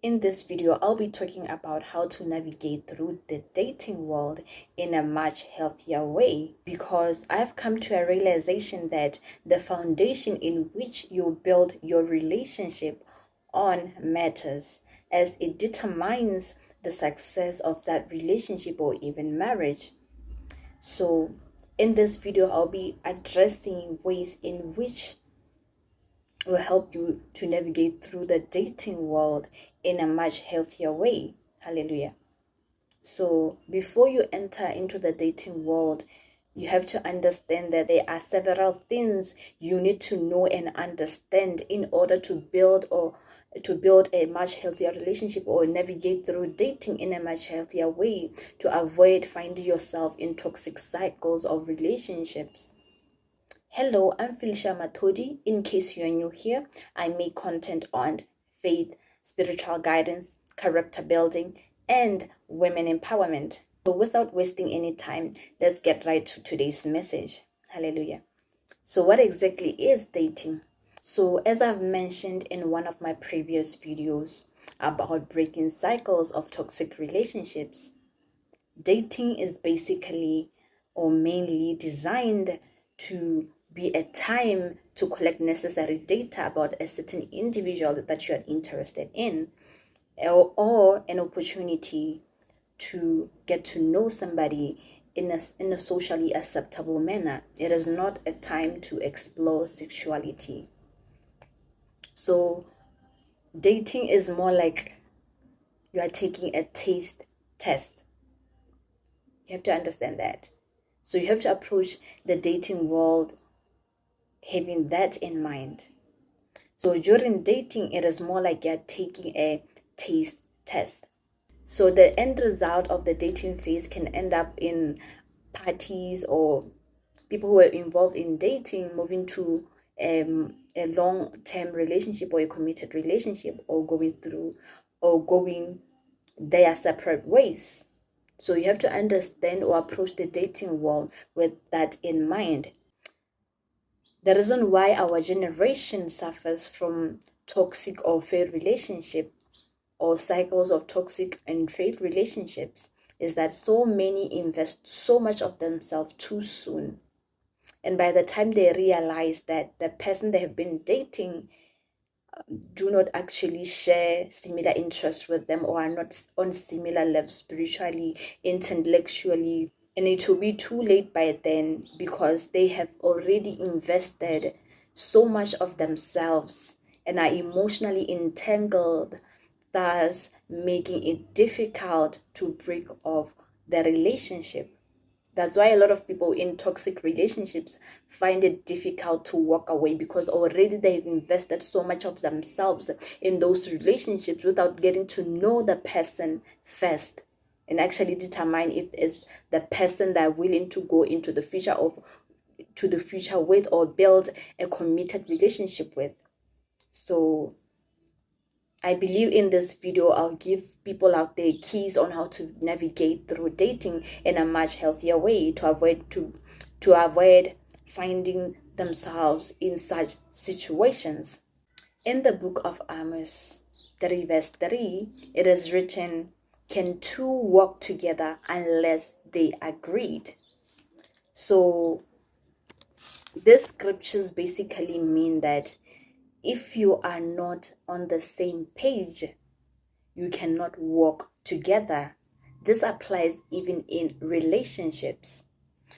In this video, I'll be talking about how to navigate through the dating world in a much healthier way, because I've come to a realization that the foundation in which you build your relationship on matters, as it determines the success of that relationship or even marriage. So in this video, I'll be addressing ways in which will help you to navigate through the dating world in a much healthier way. Hallelujah. So before you enter into the dating world, you have to understand that there are several things you need to know and understand in order to build a much healthier relationship or navigate through dating in a much healthier way to avoid finding yourself in toxic cycles of relationships. Hello, I'm Felicia Matodi. In case you're new here, I make content on faith, spiritual guidance, character building, and women empowerment. So without wasting any time, let's get right to today's message. Hallelujah. So what exactly is dating? So as I've mentioned in one of my previous videos about breaking cycles of toxic relationships, dating is basically or mainly designed to be a time to collect necessary data about a certain individual that you are interested in, or an opportunity to get to know somebody in a socially acceptable manner. It is not a time to explore sexuality. So dating is more like you are taking a taste test. You have to understand that. So you have to approach the dating world having that in mind. So during dating, it is more like you're taking a taste test. So the end result of the dating phase can end up in parties or people who are involved in dating moving to a long-term relationship or a committed relationship, or going their separate ways. So you have to understand or approach the dating world with that in mind. The reason why our generation suffers from toxic or failed relationship or cycles of toxic and failed relationships is that so many invest so much of themselves too soon. And by the time they realize that the person they have been dating do not actually share similar interests with them, or are not on similar levels spiritually, intellectually, and it will be too late by then because they have already invested so much of themselves and are emotionally entangled, thus making it difficult to break off the relationship. That's why a lot of people in toxic relationships find it difficult to walk away, because already they've invested so much of themselves in those relationships without getting to know the person first and actually determine if it's the person they're willing to go into the future with or build a committed relationship with. So I believe in this video, I'll give people out there keys on how to navigate through dating in a much healthier way to avoid finding themselves in such situations. In the book of Amos 3 verse 3, it is written, "Can two walk together unless they agreed?" So these scriptures basically mean that if you are not on the same page, you cannot walk together. This applies even in relationships.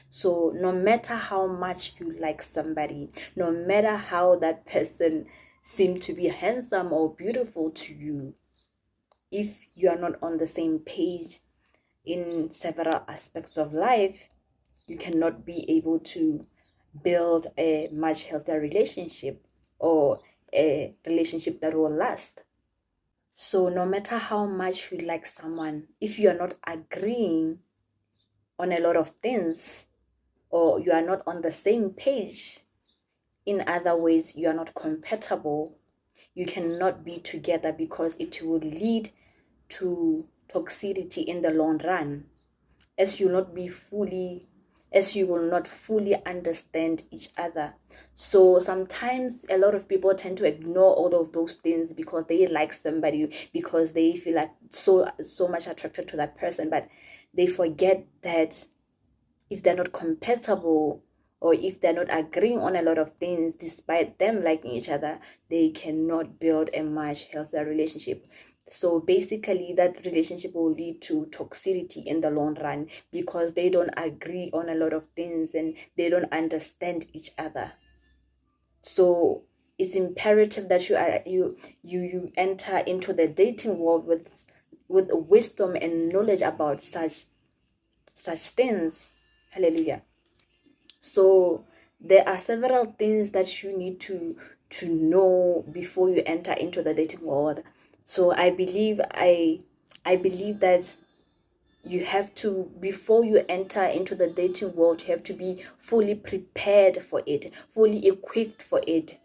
So no matter how much you like somebody, no matter how that person seems to be handsome or beautiful to you, if you are not on the same page in several aspects of life, you cannot be able to build a much healthier relationship or a relationship that will last. So no matter how much you like someone, if you are not agreeing on a lot of things, or you are not on the same page, in other ways you are not compatible, you cannot be together, because it will lead to toxicity in the long run, as you will not be fully as you will not fully understand each other. So sometimes a lot of people tend to ignore all of those things because they like somebody, because they feel like so much attracted to that person, but they forget that if they're not compatible, or if they're not agreeing on a lot of things despite them liking each other, they cannot build a much healthier relationship. So basically that relationship will lead to toxicity in the long run, because they don't agree on a lot of things and they don't understand each other. So it's imperative that you enter into the dating world with wisdom and knowledge about such things. Hallelujah. So there are several things that you need to know before you enter into the dating world. So I believe that you have to, before you enter into the dating world, you have to be fully prepared for it, fully equipped for it,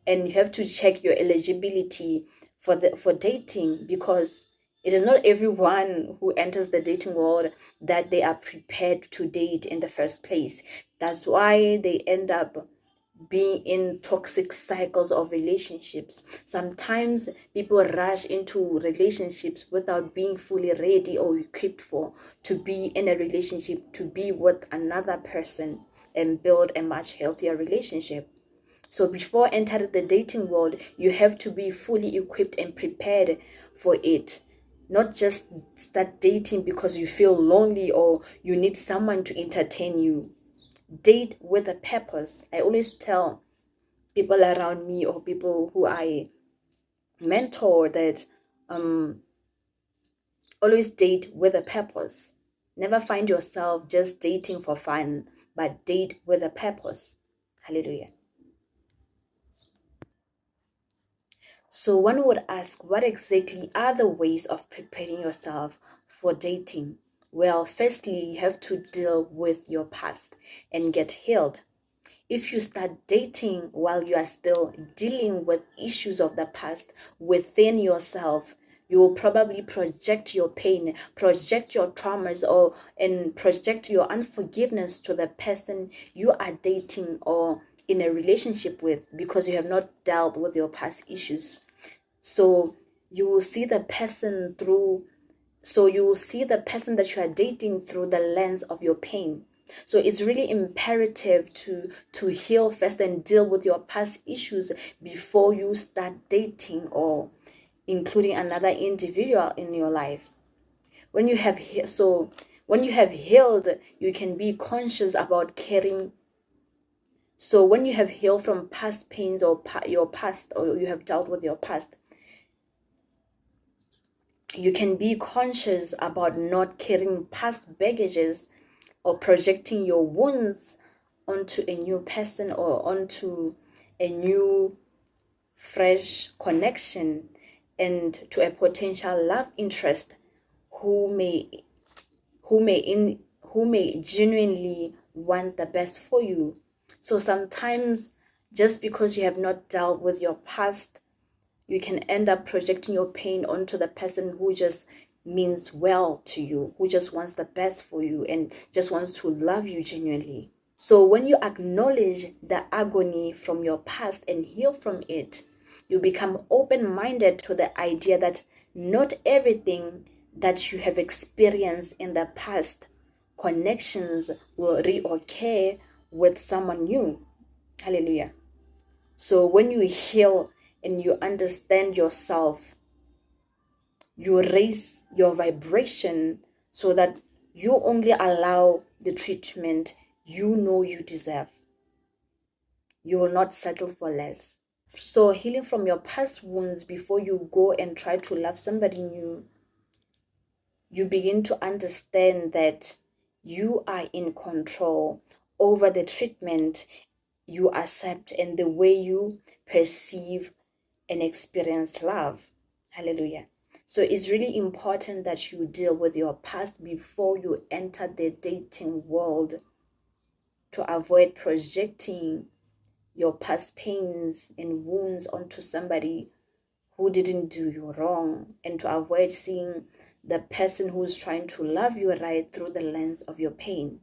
and you have to check your eligibility for dating, because it is not everyone who enters the dating world that they are prepared to date in the first place. That's why they end up being in toxic cycles of relationships. Sometimes people rush into relationships without being fully ready or equipped for to be in a relationship, to be with another person and build a much healthier relationship. So before entering the dating world, you have to be fully equipped and prepared for it. Not just start dating because you feel lonely or you need someone to entertain you. Date with a purpose. I always tell people around me or people who I mentor that always date with a purpose. Never find yourself just dating for fun, but date with a purpose. Hallelujah. So one would ask, what exactly are the ways of preparing yourself for dating? Well, firstly, you have to deal with your past and get healed. If you start dating while you are still dealing with issues of the past within yourself, you will probably project your pain, project your traumas, and project your unforgiveness to the person you are dating or in a relationship with, because you have not dealt with your past issues. So you will see the person through you will see the person that you are dating through the lens of your pain. So it's really imperative to heal first and deal with your past issues before you start dating or including another individual in your life. When you have when you have healed, you can be conscious about caring. So when you have healed from past pains or your past, or you have dealt with your past, you can be conscious about not carrying past baggages or projecting your wounds onto a new person or onto a new fresh connection and to a potential love interest who may genuinely want the best for you. So sometimes, just because you have not dealt with your past, you can end up projecting your pain onto the person who just means well to you, who just wants the best for you and just wants to love you genuinely. So when you acknowledge the agony from your past and heal from it, you become open-minded to the idea that not everything that you have experienced in the past connections will reoccur with someone new. Hallelujah. So when you heal and you understand yourself, you raise your vibration so that you only allow the treatment you know you deserve. You will not settle for less. So healing from your past wounds before you go and try to love somebody new, you begin to understand that you are in control over the treatment you accept and the way you perceive and experience love. Hallelujah. So it's really important that you deal with your past before you enter the dating world, to avoid projecting your past pains and wounds onto somebody who didn't do you wrong, and to avoid seeing the person who's trying to love you right through the lens of your pain.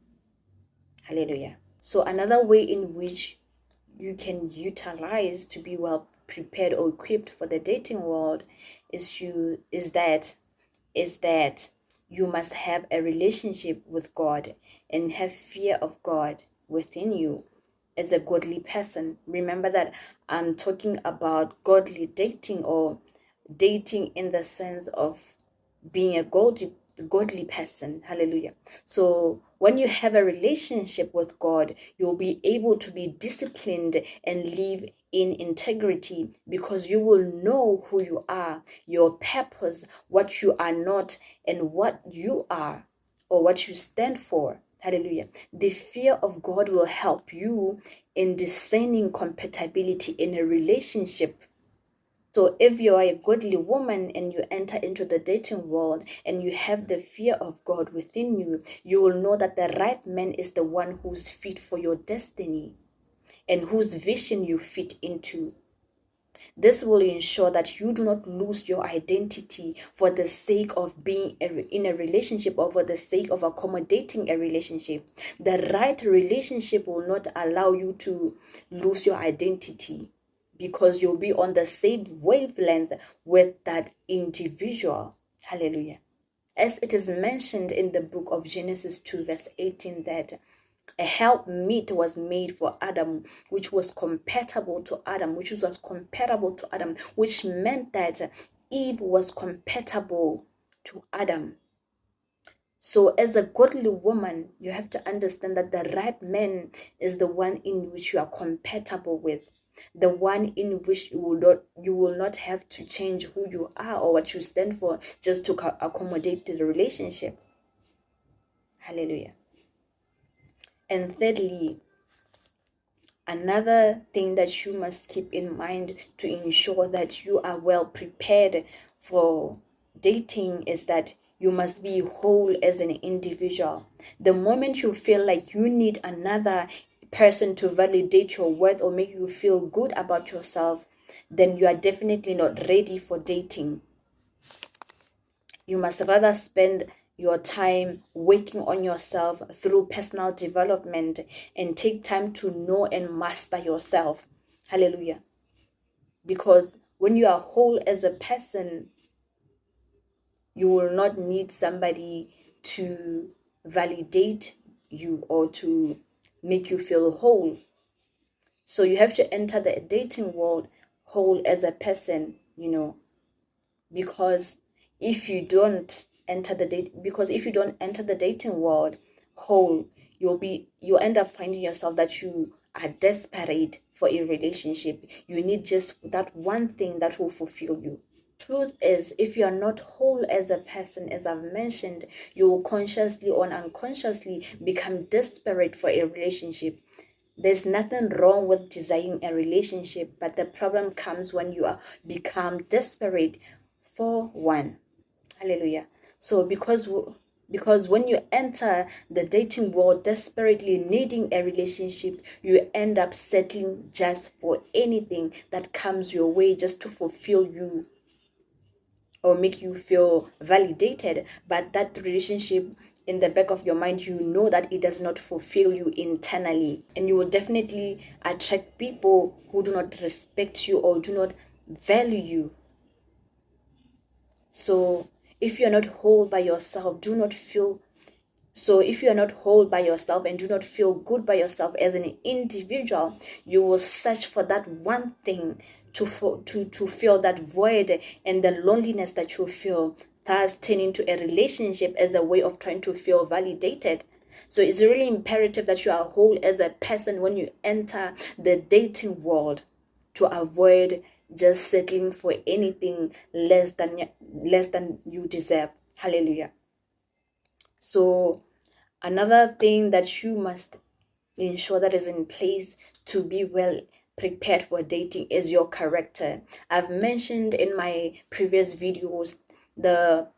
Hallelujah. So another way in which you can utilize to be well prepared or equipped for the dating world is that you must have a relationship with God and have fear of God within you as a godly person. Remember that I'm talking about godly dating, or dating in the sense of being a godly person. Hallelujah. So when you have a relationship with God, you'll be able to be disciplined and live in integrity, because you will know who you are, your purpose, what you are not, and what you are, or what you stand for. Hallelujah. The fear of God will help you in discerning compatibility in a relationship. So if you are a godly woman and you enter into the dating world and you have the fear of God within you, you will know that the right man is the one who's fit for your destiny and whose vision you fit into. This will ensure that you do not lose your identity for the sake of being in a relationship, or for the sake of accommodating a relationship. The right relationship will not allow you to lose your identity, because you'll be on the same wavelength with that individual. Hallelujah. As it is mentioned in the book of Genesis 2 verse 18, that a helpmeet was made for Adam, which was compatible to Adam, which meant that Eve was compatible to Adam. So as a godly woman, you have to understand that the right man is the one in which you are compatible with, the one in which you will not have to change who you are or what you stand for just to accommodate the relationship. Hallelujah. And thirdly, another thing that you must keep in mind to ensure that you are well prepared for dating is that you must be whole as an individual. The moment you feel like you need another person to validate your worth or make you feel good about yourself, then you are definitely not ready for dating. You must rather spend your time working on yourself through personal development and take time to know and master yourself. Hallelujah. Because when you are whole as a person, you will not need somebody to validate you or to make you feel whole. So you have to enter the dating world whole as a person, because if you don't enter the dating world whole, you end up finding yourself that you are desperate for a relationship. You need just that one thing that will fulfill you. Truth is, if you are not whole as a person, as I've mentioned, you will consciously or unconsciously become desperate for a relationship. There's nothing wrong with desiring a relationship, but the problem comes when you become desperate for one. Hallelujah. So because when you enter the dating world desperately needing a relationship, you end up settling just for anything that comes your way just to fulfill you or make you feel validated. But that relationship, in the back of your mind, you know that it does not fulfill you internally, and you will definitely attract people who do not respect you or do not value you. So if you're not whole by yourself, if you are not whole by yourself and do not feel good by yourself as an individual, you will search for that one thing to fill that void and the loneliness that you feel, thus turning to a relationship as a way of trying to feel validated. So it's really imperative that you are whole as a person when you enter the dating world, to avoid just settling for anything less than you deserve. Hallelujah. So another thing that you must ensure that is in place to be well prepared for dating is your character. I've mentioned in my previous videos the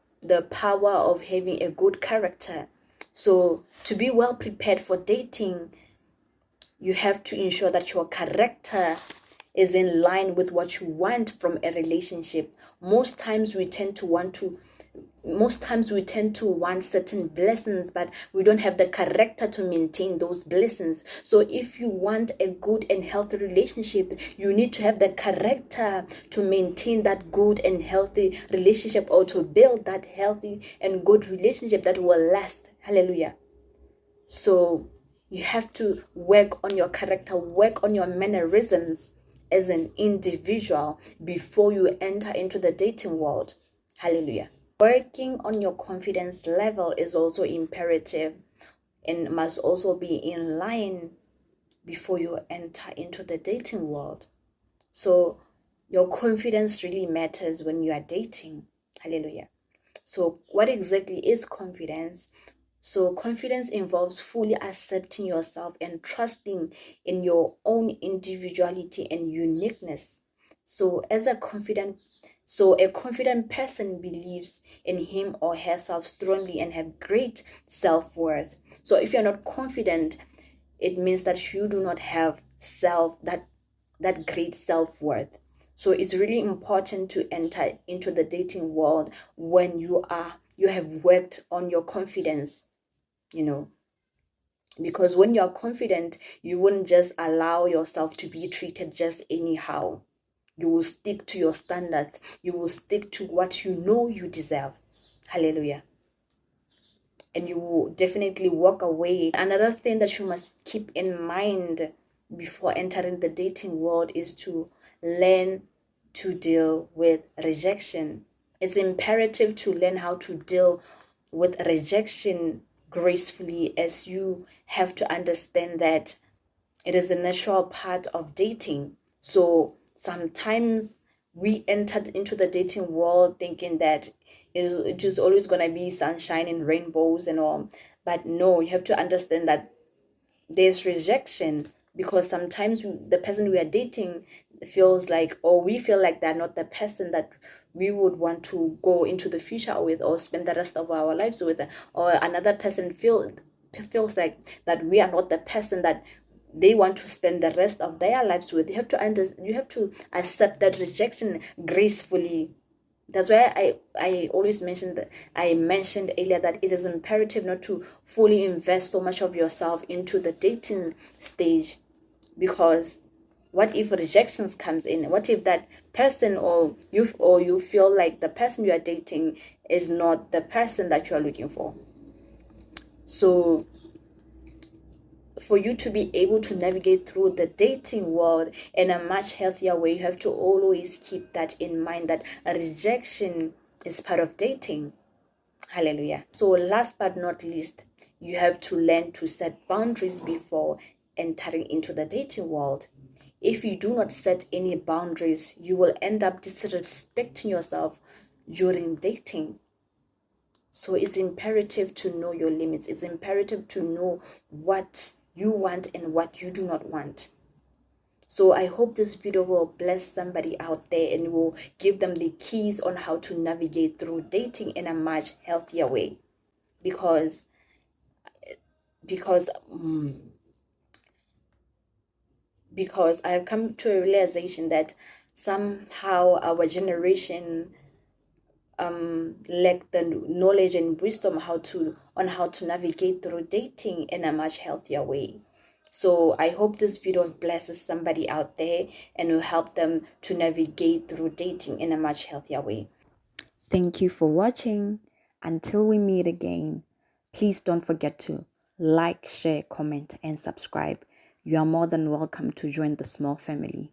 power of having a good character. So to be well prepared for dating, you have to ensure that your character is in line with what you want from a relationship. Most times we tend to want to most times we tend to want certain blessings, but we don't have the character to maintain those blessings. So if you want a good and healthy relationship, you need to have the character to maintain that good and healthy relationship, or to build that healthy and good relationship that will last. Hallelujah. So you have to work on your character, work on your mannerisms as an individual before you enter into the dating world. Hallelujah. Working on your confidence level is also imperative and must also be in line before you enter into the dating world. So your confidence really matters when you are dating. Hallelujah. So what exactly is confidence? So confidence involves fully accepting yourself and trusting in your own individuality and uniqueness. So a confident person believes in him or herself strongly and have great self-worth. So if you're not confident, it means that you do not have that great self-worth. So it's really important to enter into the dating world when you have worked on your confidence, because when you're confident, you wouldn't just allow yourself to be treated just anyhow. You will stick to your standards. You will stick to what you know you deserve. Hallelujah. And you will definitely walk away. Another thing that you must keep in mind before entering the dating world is to learn to deal with rejection. It's imperative to learn how to deal with rejection gracefully, as you have to understand that it is a natural part of dating. So sometimes we entered into the dating world thinking that it is always going to be sunshine and rainbows and all. But no, you have to understand that there's rejection, because sometimes the person we are dating feels like, or we feel like they're not the person that we would want to go into the future with or spend the rest of our lives with, or another person feels like that we are not the person that they want to spend the rest of their lives with. You have to accept that rejection gracefully. That's why I always mentioned that I mentioned earlier that it is imperative not to fully invest so much of yourself into the dating stage, because what if rejections comes in? What if that person or you feel like the person you are dating is not the person that you are looking for? So for you to be able to navigate through the dating world in a much healthier way, you have to always keep that in mind, that rejection is part of dating. Hallelujah. So last but not least, you have to learn to set boundaries before entering into the dating world. If you do not set any boundaries, you will end up disrespecting yourself during dating. So it's imperative to know your limits. It's imperative to know what you want and what you do not want. So I hope this video will bless somebody out there and will give them the keys on how to navigate through dating in a much healthier way. Because I have come to a realization that somehow our generation lack the knowledge and wisdom on how to navigate through dating in a much healthier way. So I hope this video blesses somebody out there and will help them to navigate through dating in a much healthier way. Thank you for watching. Until we meet again, please don't forget to like, share, comment, and subscribe. You are more than welcome to join the small family.